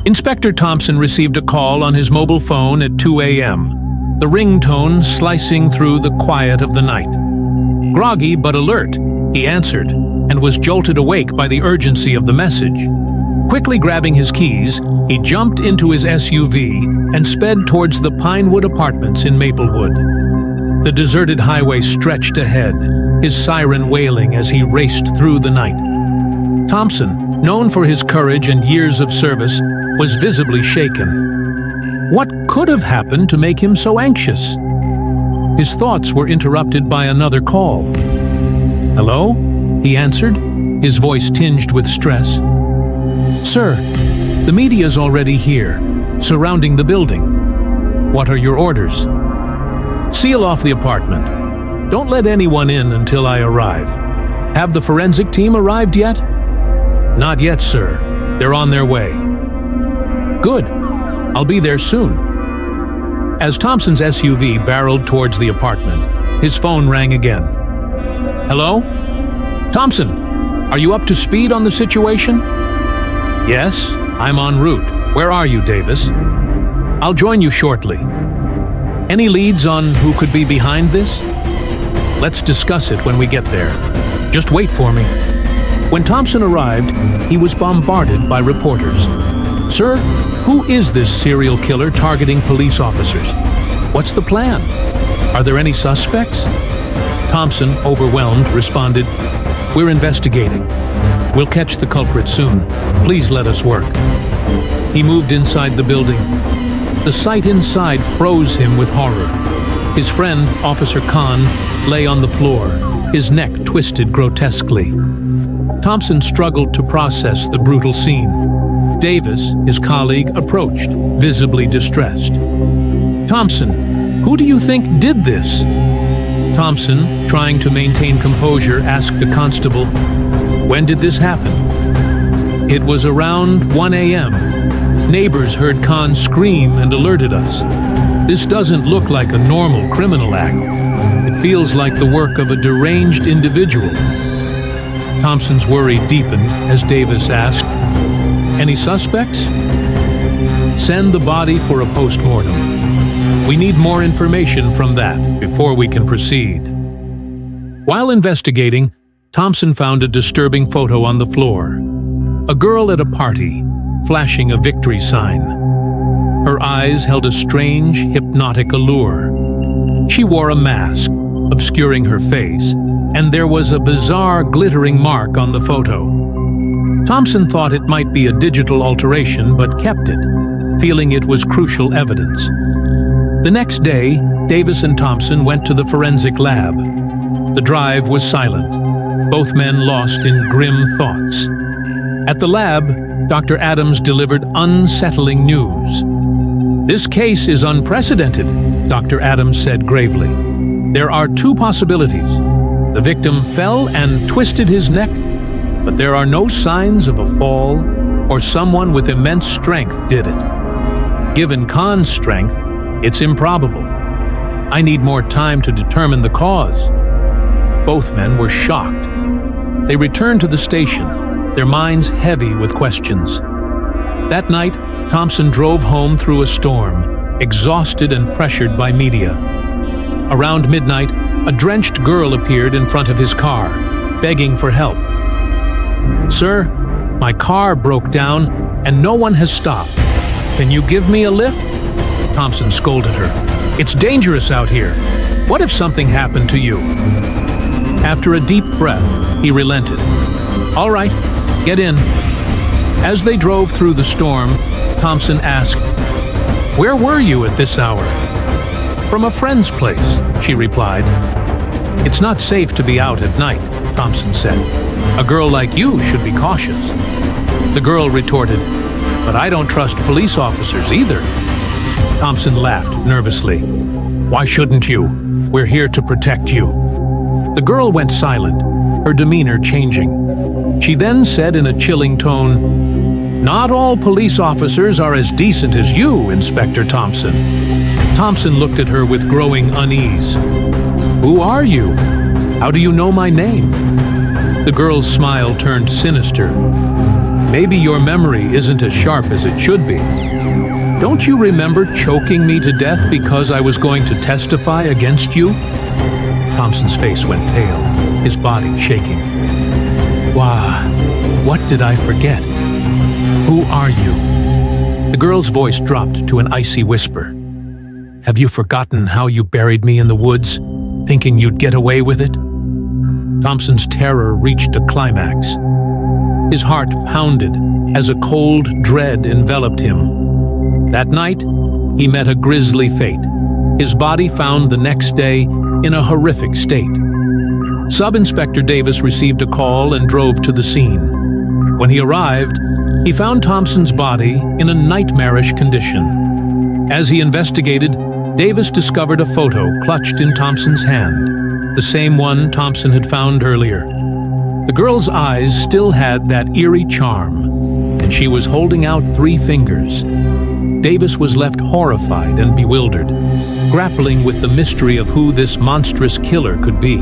Inspector Thompson received a call on his mobile phone at 2 a.m., the ringtone slicing through the quiet of the night. Groggy but alert, he answered and was jolted awake by the urgency of the message. Quickly grabbing his keys, he jumped into his SUV and sped towards the Pinewood Apartments in Maplewood. The deserted highway stretched ahead, his siren wailing as he raced through the night. Thompson, known for his courage and years of service, was visibly shaken. What could have happened to make him so anxious? His thoughts were interrupted by another call. "Hello?" he answered, his voice tinged with stress. "Sir, the media's already here, surrounding the building. What are your orders?" "Seal off the apartment. Don't let anyone in until I arrive. Have the forensic team arrived yet?" "Not yet, sir. They're on their way." "Good. I'll be there soon." As Thompson's SUV barreled towards the apartment, his phone rang again. "Hello? Thompson, are you up to speed on the situation?" "Yes, I'm en route. Where are you, Davis?" "I'll join you shortly." "Any leads on who could be behind this?" "Let's discuss it when we get there. Just wait for me." When Thompson arrived, he was bombarded by reporters. "Sir, who is this serial killer targeting police officers? What's the plan? Are there any suspects?" Thompson, overwhelmed, responded, "We're investigating. We'll catch the culprit soon. Please let us work." He moved inside the building. The sight inside froze him with horror. His friend, Officer Khan, lay on the floor, his neck twisted grotesquely. Thompson struggled to process the brutal scene. Davis, his colleague, approached, visibly distressed. "Thompson, who do you think did this?" Thompson, trying to maintain composure, asked a constable, "When did this happen?" "It was around 1 a.m. Neighbors heard Khan scream and alerted us. This doesn't look like a normal criminal act. It feels like the work of a deranged individual." Thompson's worry deepened as Davis asked, "Any suspects?" "Send the body for a post-mortem. We need more information from that before we can proceed." While investigating, Thompson found a disturbing photo on the floor. A girl at a party, flashing a victory sign. Her eyes held a strange, hypnotic allure. She wore a mask, obscuring her face, and there was a bizarre glittering mark on the photo. Thompson thought it might be a digital alteration, but kept it, feeling it was crucial evidence. The next day, Davis and Thompson went to the forensic lab. The drive was silent, both men lost in grim thoughts. At the lab, Dr. Adams delivered unsettling news. "This case is unprecedented," Dr. Adams said gravely. "There are two possibilities. The victim fell and twisted his neck, but there are no signs of a fall, or someone with immense strength did it. Given Khan's strength, it's improbable. I need more time to determine the cause." Both men were shocked. They returned to the station, their minds heavy with questions. That night, Thompson drove home through a storm, exhausted and pressured by media. Around midnight, a drenched girl appeared in front of his car, begging for help. "Sir, my car broke down and no one has stopped. Can you give me a lift?" Thompson scolded her. "It's dangerous out here. What if something happened to you?" After a deep breath, he relented. "All right, get in." As they drove through the storm, Thompson asked, "Where were you at this hour?" "From a friend's place," she replied. "It's not safe to be out at night," Thompson said. "A girl like you should be cautious." The girl retorted, "But I don't trust police officers either." Thompson laughed nervously. "Why shouldn't you? We're here to protect you." The girl went silent, her demeanor changing. She then said in a chilling tone, "Not all police officers are as decent as you, Inspector Thompson." Thompson looked at her with growing unease. "Who are you? How do you know my name?" The girl's smile turned sinister. Maybe your memory isn't as sharp as it should be. Don't you remember choking me to death because I was going to testify against you? Thompson's face went pale, his body shaking. Why, what did I forget? Who are you? The girl's voice dropped to an icy whisper. Have you forgotten how you buried me in the woods, thinking you'd get away with it? Thompson's terror reached a climax. His heart pounded as a cold dread enveloped him. That night, he met a grisly fate. His body found the next day in a horrific state. Sub-Inspector Davis received a call and drove to the scene. When he arrived, he found Thompson's body in a nightmarish condition. As he investigated, Davis discovered a photo clutched in Thompson's hand, the same one Thompson had found earlier. The girl's eyes still had that eerie charm, and she was holding out 3 fingers. Davis was left horrified and bewildered, grappling with the mystery of who this monstrous killer could be.